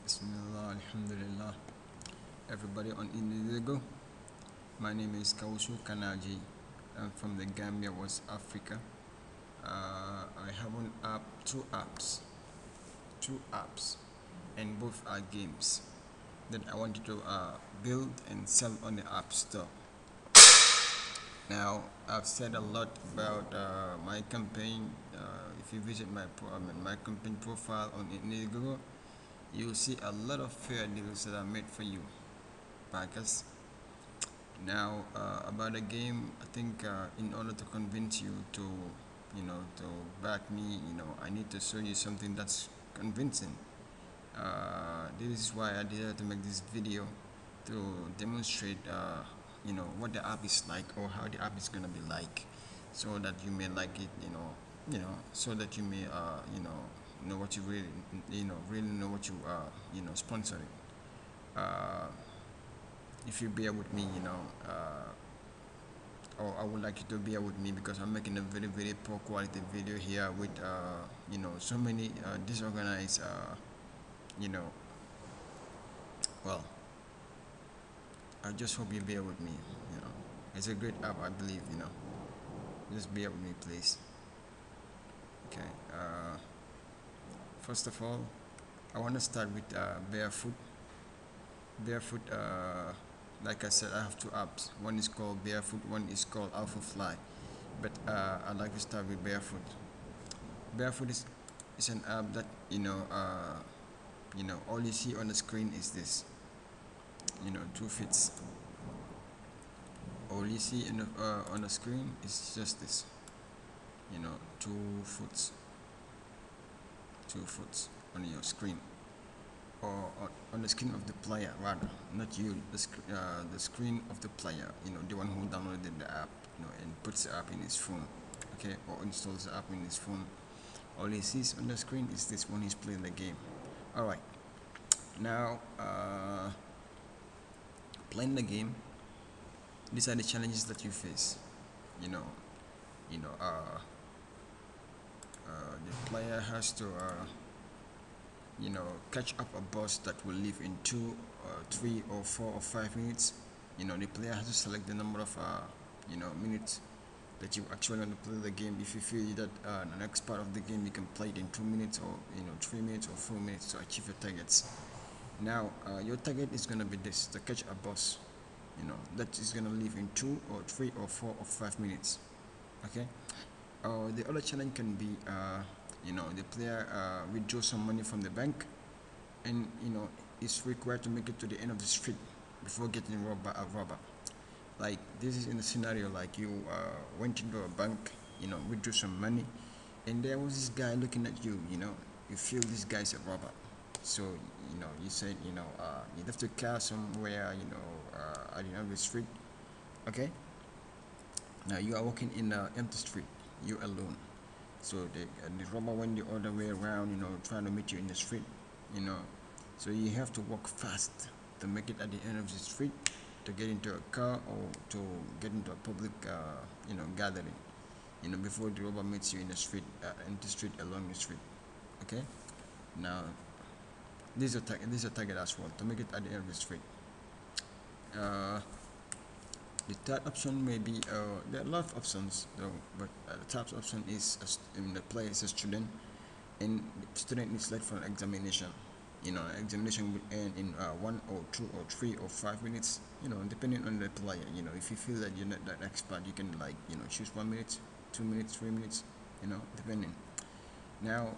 Bismillah, Alhamdulillah. Everybody on Indiegogo. My name is Kausu Kanaji. I'm from the Gambia, West Africa. I have an app, two apps, and both are games that I wanted to build and sell on the App Store. Now, I've said a lot about my campaign. If you visit my campaign profile on Indiegogo, you'll see a lot of fair deals that are made for you, backers. Now, about the game, I think in order to convince you to back me, I need to show you something that's convincing. This is why I decided to make this video to demonstrate, what the app is like or how the app is gonna be like, so that you may like it, so that you may, know what you really know what you are, sponsoring. Uh, if you bear with me, or I would like you to bear with me because I'm making a very very poor quality video here with so many disorganized you know well, I just hope you bear with me. It's a great app, I believe. Just bear with me, please. Okay. First of all, I want to start with barefoot. Barefoot, like I said, I have two apps. One is called Barefoot, one is called Alpha Fly. But I'd like to start with Barefoot. Barefoot is an app that all you see on the screen is this. 2 fits. All you see on the screen is just this. 2 foots. 2 foots on your screen, or on the screen of the player, rather, not you, the screen of the player, the one who downloaded the app, and puts the app in his phone, okay, or installs the app in his phone. All he sees on the screen is this when he's playing the game. Alright, now playing the game, these are the challenges that you face. The player has to catch up a boss that will live in 2 or 3 or 4 or 5 minutes. The player has to select the number of minutes that you actually want to play the game. If you feel that the next part of the game you can play it in 2 minutes, or 3 minutes or 4 minutes to achieve your targets. Now your target is going to be this: to catch a boss that is going to live in 2 or 3 or 4 or 5 minutes. Okay. The other challenge can be the player withdraws some money from the bank, and is required to make it to the end of the street before getting robbed by a robber. Like, this is in a scenario like you went into a bank, withdrew some money, and there was this guy looking at you. You feel this guy's a robber, so you said you left your car somewhere at the end of the street. Okay. Now you are walking in an empty street, you alone. So the robber went the other way around, trying to meet you in the street, So you have to walk fast to make it at the end of the street, to get into a car or to get into a public, gathering, before the robber meets you in the street, empty street, along the street. Okay. Now, this is a target as well, to make it at the end of the street. The third option may be, there are a lot of options though, but the third option is the player is a student, and the student is late for an examination. Examination will end in 1 or 2 or 3 or 5 minutes, depending on the player. If you feel that you're not that expert, you can choose 1 minute, 2 minutes, 3 minutes, depending. Now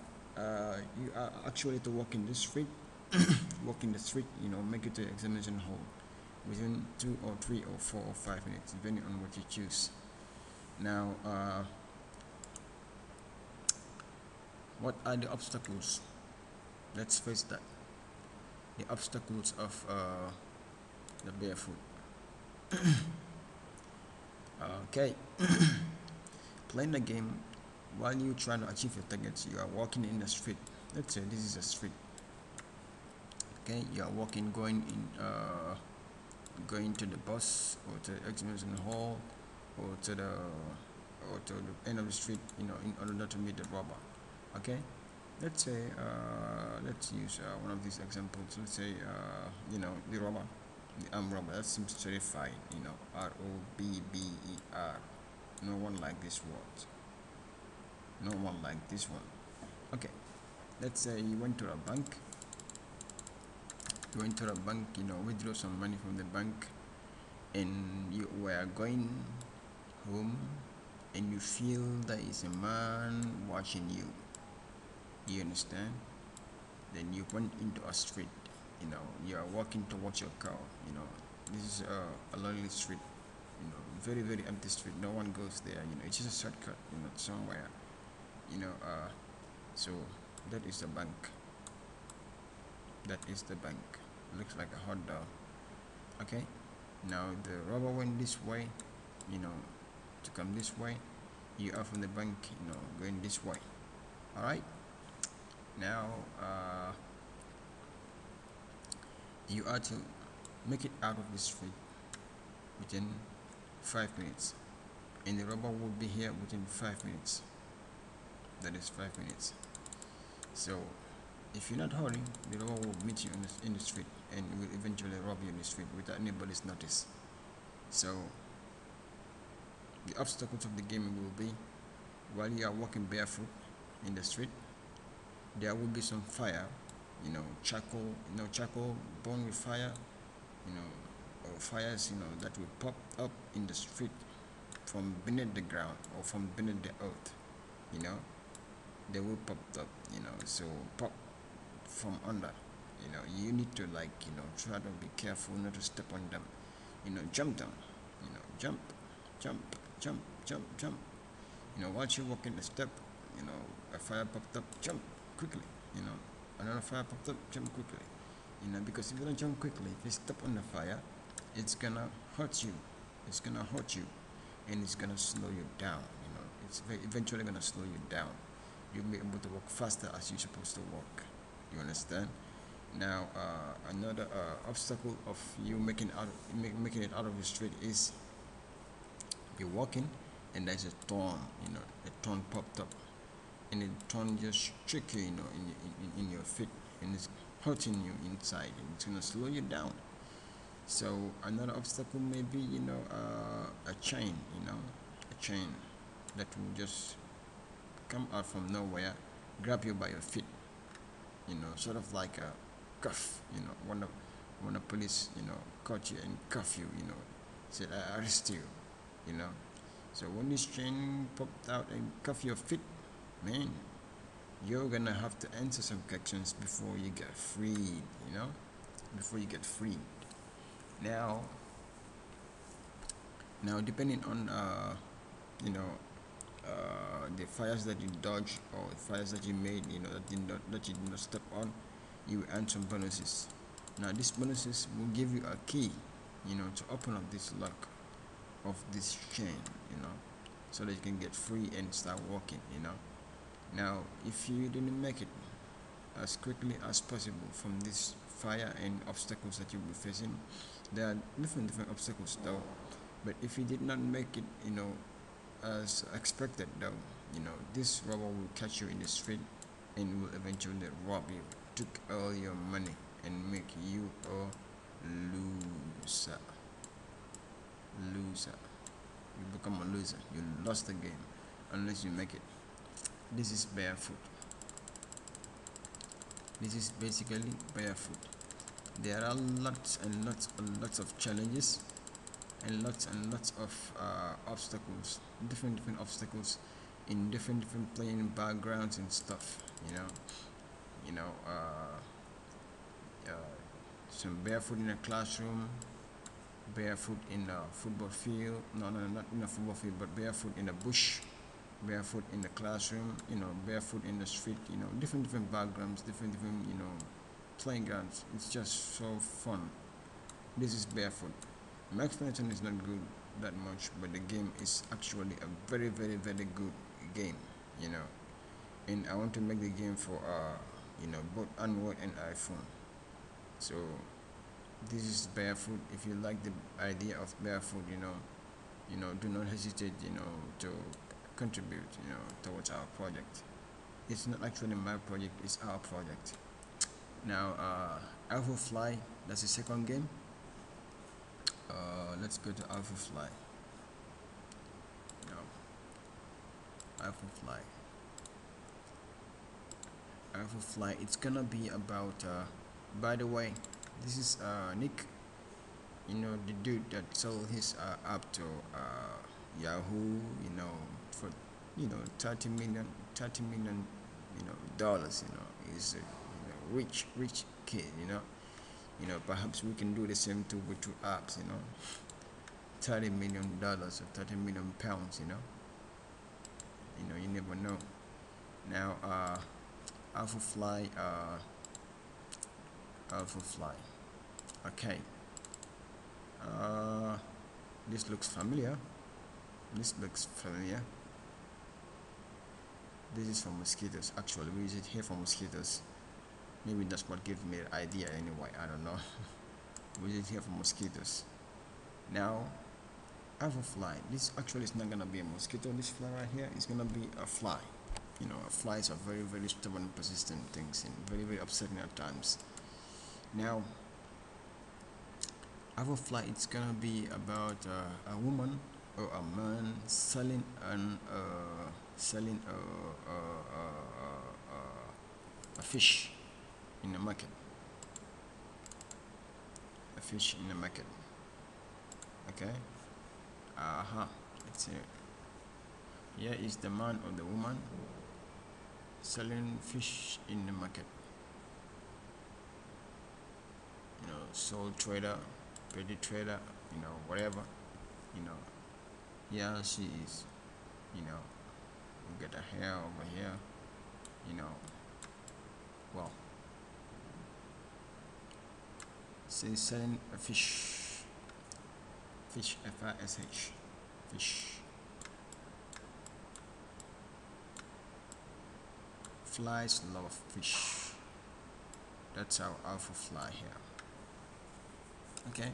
you are actually to walk in the street, make it to the examination hall within 2 or 3 or 4 or 5 minutes, depending on what you choose. Now, what are the obstacles? Let's face that. The obstacles of the barefoot. Okay. Playing the game while you try to achieve your targets, you are walking in the street. Let's say this is a street. Okay, you are walking, going to the bus, or to the examination hall, or to the end of the street, in order not to meet the robber. Okay. let's say let's use one of these examples. Let's say the robber, the armed robber. That seems terrifying. robber. No one like this word. No one like this one. Okay, let's say you went to a bank. Withdraw some money from the bank, and you were going home, and you feel there is a man watching you. Do you understand? Then you went into a street. You are walking towards your car. This is a lonely street. Very very empty street. No one goes there. It's just a shortcut. Somewhere. You know. So that is the bank. That is the bank. Looks like a hot dog. Okay. Now the robber went this way. To come this way. You are from the bank. Going this way. All right. Now you are to make it out of the street within 5 minutes, and the robber will be here within 5 minutes. That is 5 minutes. So if you're not hurrying, the robber will meet you in the street and will eventually rob you in the street without anybody's notice. So the obstacles of the game will be, while you are walking barefoot in the street, there will be some fire, charcoal burned with fire, or fires, that will pop up in the street from beneath the ground or from beneath the earth. They will pop up, so pop from under. You need to try to be careful not to step on them. Jump down, jump, jump, jump, jump, jump. While you're walking the step, a fire popped up, jump quickly. Another fire popped up, jump quickly. Because if you don't jump quickly, if you step on the fire, it's gonna hurt you. It's gonna hurt you, and it's gonna slow you down. It's eventually gonna slow you down. You'll be able to walk faster as you're supposed to walk. You understand? Now, another obstacle of you making it out of the street is you're walking, and there's a thorn. A thorn popped up, and the thorn just trick you, in your feet, and it's hurting you inside, and it's gonna slow you down. So another obstacle may be, a chain, a chain that will just come out from nowhere, grab you by your feet, sort of like a cuff, when the police, caught you and cuff you, said I arrest you, So when this chain popped out and cuff your feet, man, you're gonna have to answer some questions before you get freed, before you get freed. Now depending on the fires that you dodge or fires that you made, that you did not step on, you earn some bonuses. Now these bonuses will give you a key, to open up this lock of this chain, so that you can get free and start walking. Now if you didn't make it as quickly as possible from this fire and obstacles that you'll be facing, there are different obstacles though, but if you did not make it, as expected though, this robber will catch you in the street and will eventually rob you, took all your money, and make you a loser. You become a loser. You lost the game unless you make it. This is barefoot. This is basically barefoot. There are lots and lots of challenges, and lots of obstacles, different obstacles in different playing backgrounds and stuff. Some barefoot in a classroom, barefoot in a football field. No, not in a football field, but barefoot in a bush, barefoot in the classroom. Barefoot in the street. Different backgrounds, different playing grounds. It's just so fun. This is barefoot. My explanation is not good that much, but the game is actually a very very very good game. And I want to make the game for both Android and iPhone. So this is barefoot. If you like the idea of barefoot, do not hesitate, to contribute, towards our project. it's not actually my project, it's our project. Now Alpha Fly, that's the second game. Let's go to Alpha Fly. Now Alpha Fly. Alpha Fly, it's gonna be about by the way, this is Nick, you know, the dude that sold his app to Yahoo, you know, for 30 million, dollars. You know, he's a rich kid. Perhaps we can do the same too with two apps. $30 million or 30 million pounds. You never know. Now, Alpha Fly, Okay. Uh, this looks familiar. This is for mosquitoes. Actually, we use it here for mosquitoes. Maybe that's what gave me the idea anyway. I don't know. We use it here for mosquitoes. Now, I have a fly. This actually is not gonna be a mosquito. This fly right here is gonna be a fly. Flies are very, very stubborn and persistent things, and very, very upsetting at times. Now, our fly, it's gonna be about a woman or a man selling a fish in the market. A fish in the market. Okay. Let's see. Here is the man or the woman selling fish in the market. Sole trader, petty trader, whatever. Here she is. We get her hair over here. Well, she's selling a fish. Fish, F-I-S-H. Fish. Flies love fish. That's our Alpha Fly here. Okay.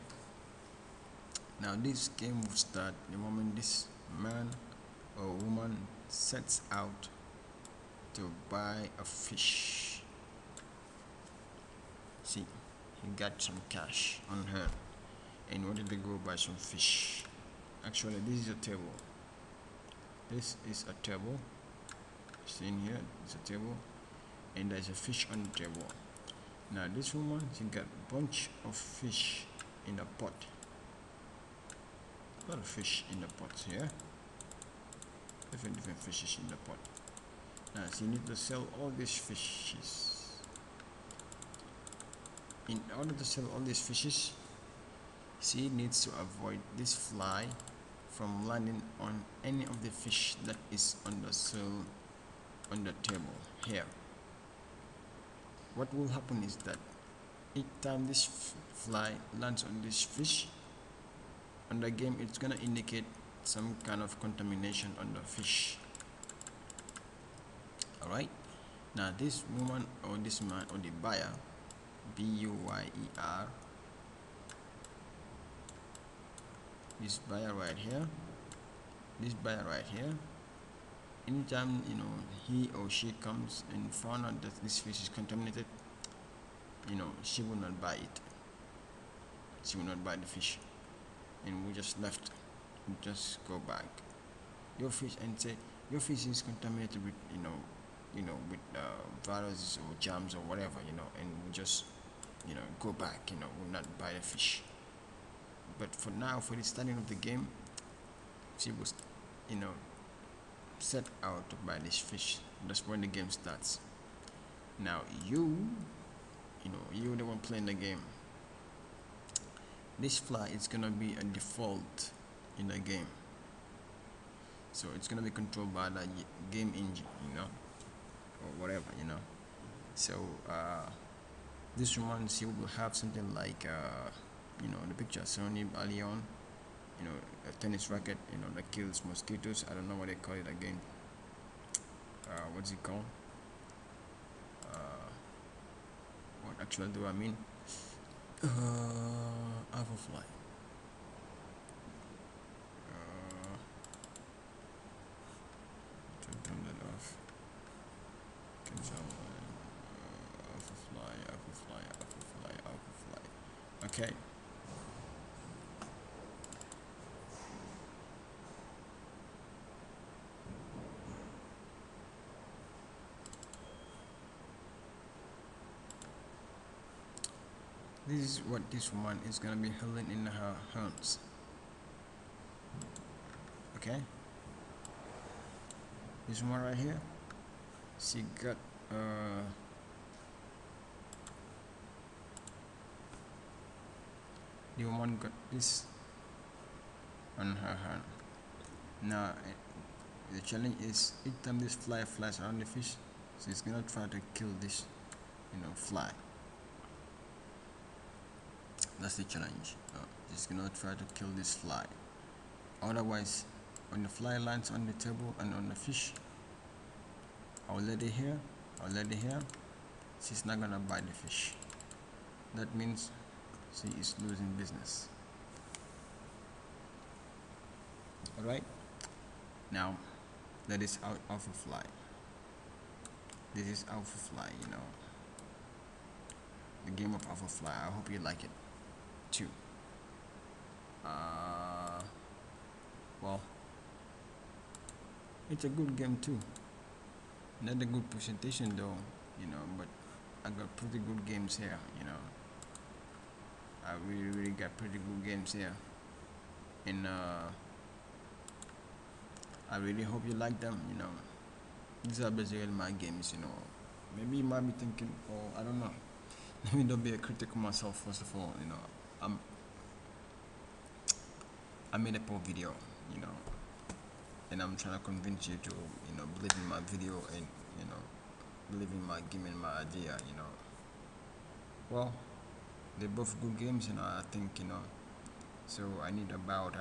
Now this game will start the moment this man or woman sets out to buy a fish. See, he got some cash on her and wanted to go buy some fish. Actually, this is a table. This is a table. See in here, it's a table, and there's a fish on the table. Now this woman, she got a bunch of fish in a pot. A lot of fish in the pot here. Different fishes in the pot. Now she needs to sell all these fishes. In order to sell all these fishes, she needs to avoid this fly from landing on any of the fish that is on the sale on the table here. What will happen is that each time this fly lands on this fish on the game, it's gonna indicate some kind of contamination on the fish. Alright, now this woman or this man or the buyer, B-U-Y-E-R, this buyer right here, anytime he or she comes and found out that this fish is contaminated, she will not buy it. She will not buy the fish, and we just left. We just go back your fish and say your fish is contaminated with with viruses or germs or whatever, and we just go back. We'll not buy the fish. But for now, for the starting of the game, she was set out to buy this fish. That's when the game starts. Now you're the one playing the game. This fly is gonna be a default in the game, so it's gonna be controlled by the game engine, or whatever, so this one, she will have something like the picture Sony early on, a tennis racket, that kills mosquitoes. I don't know what they call it again. What's it called? What actually do I mean? Alpha Fly. Turn that off. Okay. This is what this woman is gonna be holding in her hands. Okay. This one right here. She got the woman got this on her hand. Now the challenge is each time this fly flies around the fish, she's gonna try to kill this, fly. That's the challenge. She's gonna try to kill this fly. Otherwise, when the fly lands on the table and on the fish, I'll let it here. She's not gonna bite the fish. That means she is losing business. Alright? Now, that is alpha fly. This is alpha fly, the game of alpha fly. I hope you like it too. Well, it's a good game too. Not a good presentation though, but I got pretty good games here, I really got pretty good games here. And I really hope you like them, These are basically my games, Maybe you might be thinking, oh, I don't know. Let me not be a critic of myself first of all, I made a poor video, and I'm trying to convince you to, believe in my video and, believe in my game and my idea, Well, they're both good games, I think, so I need about,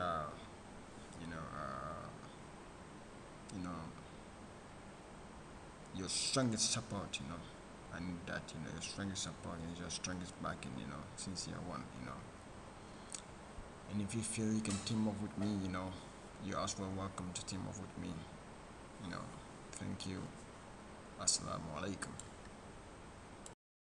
you know, uh, you know, your strongest support, I need that, your strongest support and your strongest backing, since year one, And if you feel you can team up with me, you're also welcome to team up with me, Thank you. Assalamu alaikum.